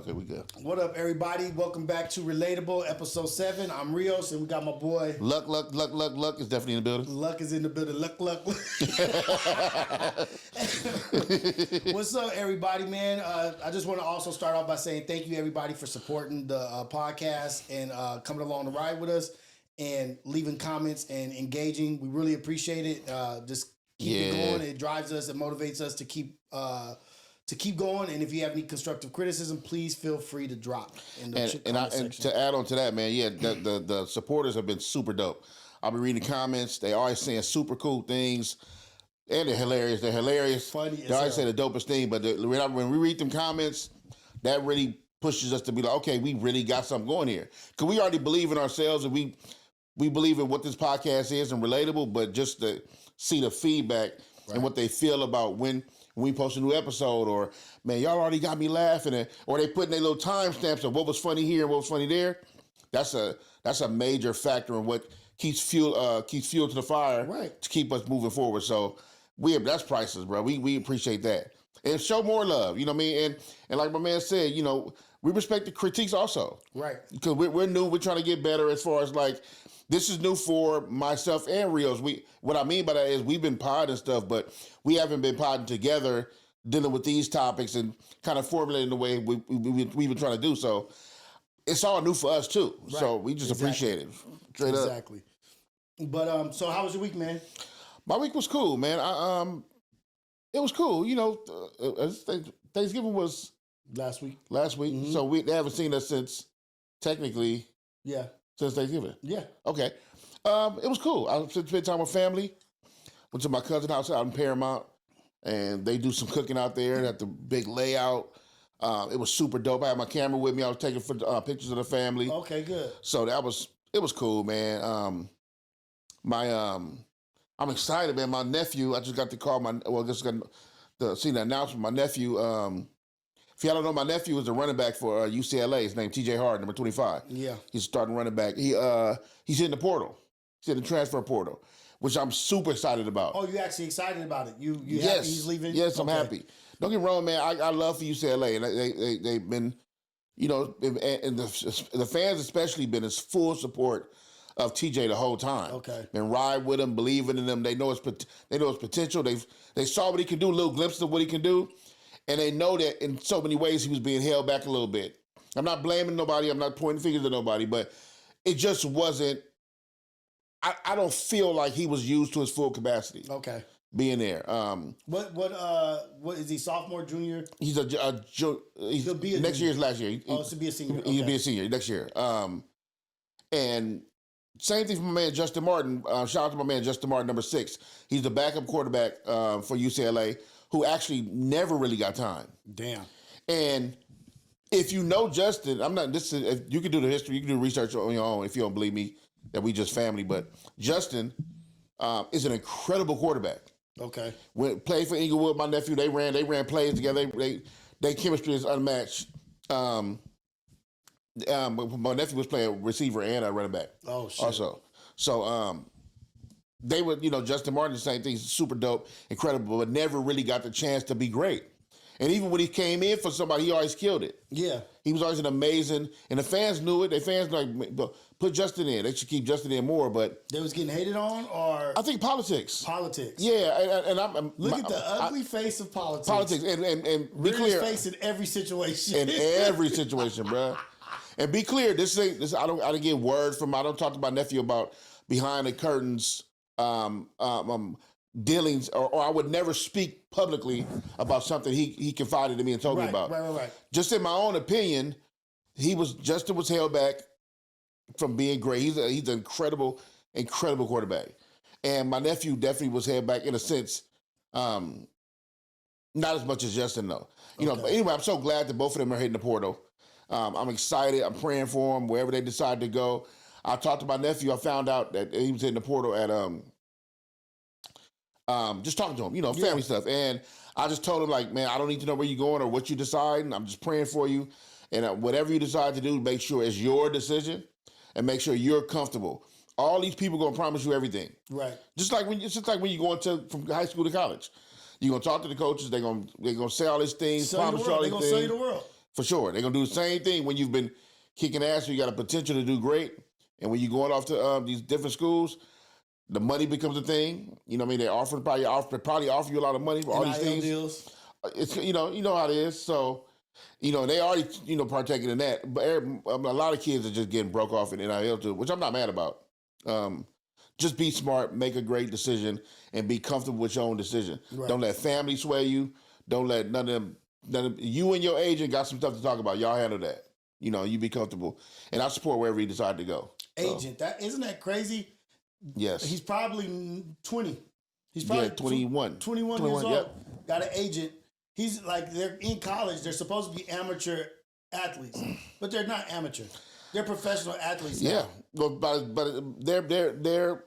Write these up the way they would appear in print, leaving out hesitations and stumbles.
Okay, we good. What up, everybody? Welcome back to Relatable, episode 7. I'm Rios, and we got my boy. Luck is definitely in the building. Luck is in the building. Luck. What's up, everybody, man? I just want to also start off by saying thank you, everybody, for supporting the podcast and coming along the ride with us and leaving comments and engaging. We really appreciate it. Just keep it going. It drives us. It motivates us to keep going. And if you have any constructive criticism, please feel free to drop in the comment section. And to add on to that, man, the supporters have been super dope. I've been reading comments. They always saying super cool things. And they're hilarious. Funny They always say the dopest thing. But when we read them comments, that really pushes us to be like, okay, we really got something going here. Because we already believe in ourselves and we believe in what this podcast is and relatable, but just to see the feedback and what they feel about when we post a new episode, or man, y'all already got me laughing, or they putting their little timestamps of what was funny here and what was funny there. That's a major factor in what keeps fuel to the fire to keep us moving forward. So that's priceless, bro. We appreciate that. And show more love, you know what I mean? And like my man said, you know, we respect the critiques also. Right. Because we're new, we're trying to get better as far as like, this is new for myself and Rios. What I mean by that is we've been podding and stuff, but we haven't been podding together, dealing with these topics and kind of formulating the way we've been trying to do. So it's all new for us too. Right. So we just appreciate it. Straight up. Exactly. But so how was your week, man? My week was cool, man. It was cool. You know, Thanksgiving was last week. Mm-hmm. So they haven't seen us since technically. Yeah. Since Thanksgiving? Yeah. Okay. It was cool. I spent time with family. Went to my cousin's house out in Paramount, and they do some cooking out there at the big layout. It was super dope. I had my camera with me. I was taking pictures of the family. Okay, good. So it was cool, man. I'm excited, man. My nephew, I just got to call see the announcement. My nephew, if y'all don't know, my nephew is a running back for UCLA. His name TJ Hard, number 25. Yeah. He's starting running back. He's in the portal. He's in the transfer portal, which I'm super excited about. Oh, you actually excited about it? You yes. happy he's leaving? Yes, I'm happy. Don't get me wrong, man. I love for UCLA, and they've been, you know, and the fans especially been in full support of TJ the whole time. Okay. And ride with him, believing in him. They know his potential. They saw what he can do, little glimpses of what he can do. And they know that in so many ways he was being held back a little bit. I'm not blaming nobody. I'm not pointing fingers at nobody, but it just wasn't. I don't feel like he was used to his full capacity. Okay. Being there. What is he? Sophomore, junior? He's next year's last year. To be a senior. Okay. He'll be a senior next year. And same thing for my man Justin Martin. Shout out to my man Justin Martin, number 6. He's the backup quarterback for UCLA, who actually never really got time. Damn. And if you know Justin, if you can do the history, you can do research on your own if you don't believe me that we just family. But Justin is an incredible quarterback. Okay. When played for Inglewood, my nephew, they ran plays together. Their chemistry is unmatched. My nephew was playing receiver and a running back. Oh shit. Also, so they were, you know, Justin Martin, the same thing, super dope, incredible, but never really got the chance to be great. And even when he came in for somebody, he always killed it. Yeah. He was always an amazing, and the fans knew it. The fans like, put Justin in. They should keep Justin in more, but. They was getting hated on, or? I think politics. Yeah, and I'm. Look at the ugly face of politics. Politics, and be clear. Face in every situation. In every situation, bro. And be clear, this I don't get word from, I don't talk to my nephew about behind the curtains dealings, or I would never speak publicly about something he confided in me and told me about. Right. Just in my own opinion, Justin was held back from being great. He's an incredible quarterback. And my nephew definitely was held back in a sense, not as much as Justin though. You know, but anyway, I'm so glad that both of them are hitting the portal. I'm excited. I'm praying for them wherever they decide to go. I talked to my nephew. I found out that he was in the portal at just talking to him, you know, family stuff. And I just told him, like, man, I don't need to know where you're going or what you decide. I'm just praying for you. And whatever you decide to do, make sure it's your decision and make sure you're comfortable. All these people are gonna promise you everything. Right. Just like when you go from high school to college. You're gonna talk to the coaches, they're gonna say all these things, promise you all these things. They're gonna sell you the world. For sure. They're going to do the same thing when you've been kicking ass, you got a potential to do great. And when you're going off to these different schools, the money becomes a thing. You know what I mean? They probably offer you a lot of money for all these NIL things. deals. It's you know how it is. So, they already partaking in that. But a lot of kids are just getting broke off in NIL too, which I'm not mad about. Just be smart, make a great decision, and be comfortable with your own decision. Right. Don't let family sway you. Don't let none of them. You and your agent got some stuff to talk about. Y'all handle that. You be comfortable, and I support wherever you decide to go. Agent, isn't that crazy? Yes, he's probably 20. He's probably 21. 21 years old. Yep. Got an agent. He's like, they're in college. They're supposed to be amateur athletes, but they're not amateur. They're professional athletes. Yeah, but they're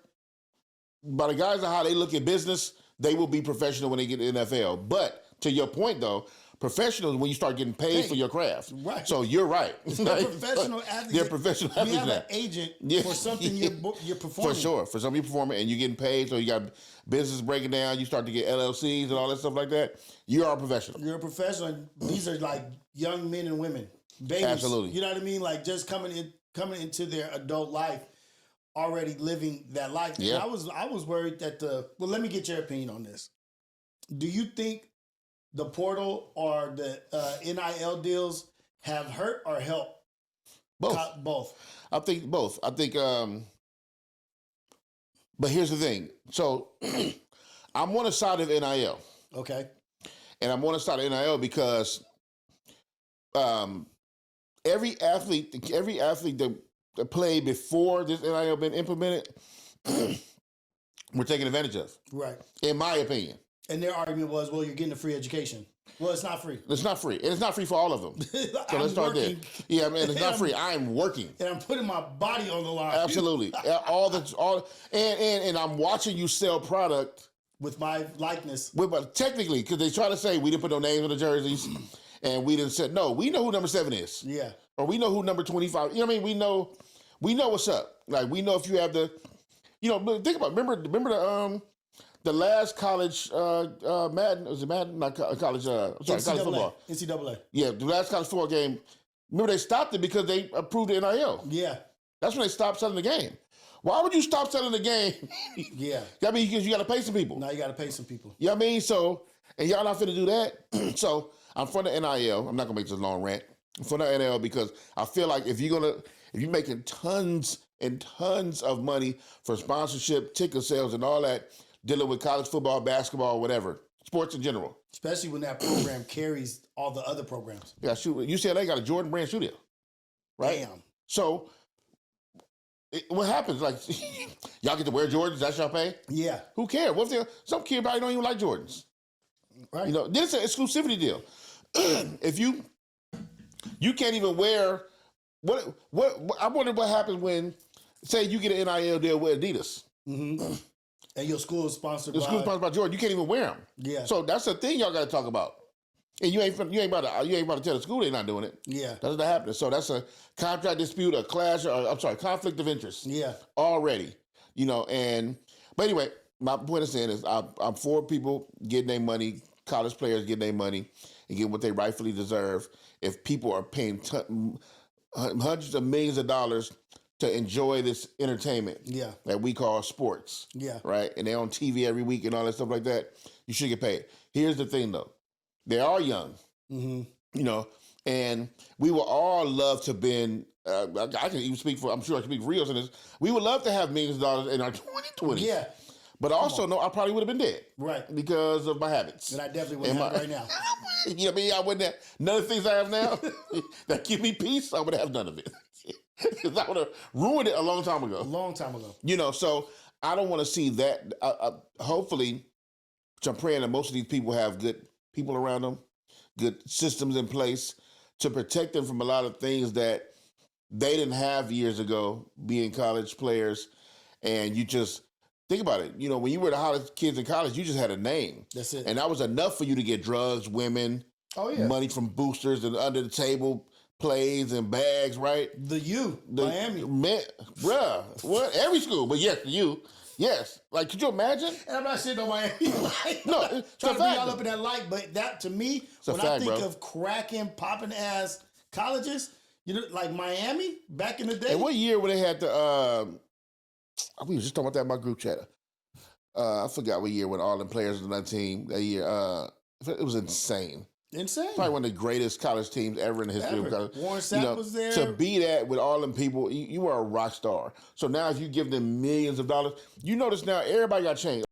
by the guys of how they look at business, they will be professional when they get to the NFL. But to your point, though, professionals when you start getting paid for your craft. Right. So you're right. They're professional athletes. They're professional athletes. You have an agent for something you're performing. For sure. For something you're performing and you're getting paid. So you got business breaking down. You start to get LLCs and all that stuff like that. You are a professional. You're a professional. And these are like young men and women. Babies. Absolutely. You know what I mean? Like just coming into their adult life, already living that life. Yeah. And I was worried that let me get your opinion on this. Do you think the portal or the NIL deals have hurt or helped? Both. Both. I think both. I think, but here's the thing. So I'm on the side of NIL. Okay. And I'm on the side of NIL because every athlete that played before this NIL been implemented, we're taking advantage of. Right. In my opinion. And their argument was, well, you're getting a free education. Well, it's not free. It's not free. And it's not free for all of them. So let's start there. Yeah, man, it's not free. I'm working. And I'm putting my body on the line. Absolutely. And I'm watching you sell product. With my likeness. Technically, because they try to say we didn't put no names on the jerseys and we didn't say, no, we know who number 7 is. Yeah. Or we know who number 25, you know what I mean? We know what's up. Like, we know if you have the, think about it. Remember the last college Madden, was it Madden? Not college, college football. NCAA. Yeah, the last college football game. Remember they stopped it because they approved the NIL. Yeah. That's when they stopped selling the game. Why would you stop selling the game? Yeah. I mean, because you got to pay some people. Now you got to pay some people. You know what I mean? So, and y'all not finna do that. So I'm for the NIL. I'm not gonna make this a long rant. I'm for the NIL because I feel like if you're making tons and tons of money for sponsorship, ticket sales, and all that, dealing with college football, basketball, whatever, sports in general. Especially when that program carries all the other programs. Yeah, UCLA got a Jordan Brand studio, right? Damn. So what happens? Like, y'all get to wear Jordans? That's y'all pay? Yeah. Who cares? What if some kid probably don't even like Jordans? Right. This is an exclusivity deal. If you can't even wear what I wonder what happens when, say, you get an NIL deal with Adidas. Mm-hmm. And your school is sponsored by Jordan. You can't even wear them. Yeah. So that's the thing y'all got to talk about. And you ain't about to tell the school they're not doing it. Yeah. That's not happening. So that's a contract dispute, a clash, conflict of interest. Yeah. Already. But anyway, my point of saying is I'm for people getting their money, college players getting their money and getting what they rightfully deserve. If people are paying hundreds of millions of dollars to enjoy this entertainment that we call sports. Yeah. Right? And they're on TV every week and all that stuff like that. You should get paid. Here's the thing, though. They are young, and we would all love to been, I can even speak for, I'm sure I can speak for Rios in this, we would love to have millions of dollars in our 2020s. Yeah. But also, no, I probably would have been dead. Right. Because of my habits. And I definitely wouldn't have right now. You know what I mean? I wouldn't have, none of the things I have now that give me peace, I would have none of it. Because I would have ruined it a long time ago. A long time ago. So I don't want to see that. Hopefully, which I'm praying that most of these people have good people around them, good systems in place to protect them from a lot of things that they didn't have years ago, being college players. And you just think about it. When you were the hottest kids in college, you just had a name. That's it. And that was enough for you to get drugs, women, money from boosters and under the table plays and bags, right? Miami. Man, bruh, what? Every school, but yes, you. Yes. Like, could you imagine? And I'm not shitting on Miami. No, it's trying a to be fact. all up in that light, but that to me, a when I fact, think bro. of cracking, popping ass colleges, you know, like Miami back in the day. And what year when they had the? We were just talking about that in my group chat. I forgot what year when all the players on that team that year. It was insane. Insane. Probably one of the greatest college teams ever in the history of college. Warren Sapp was there. To be that with all them people, you are a rock star. So now if you give them millions of dollars, you notice now everybody got changed.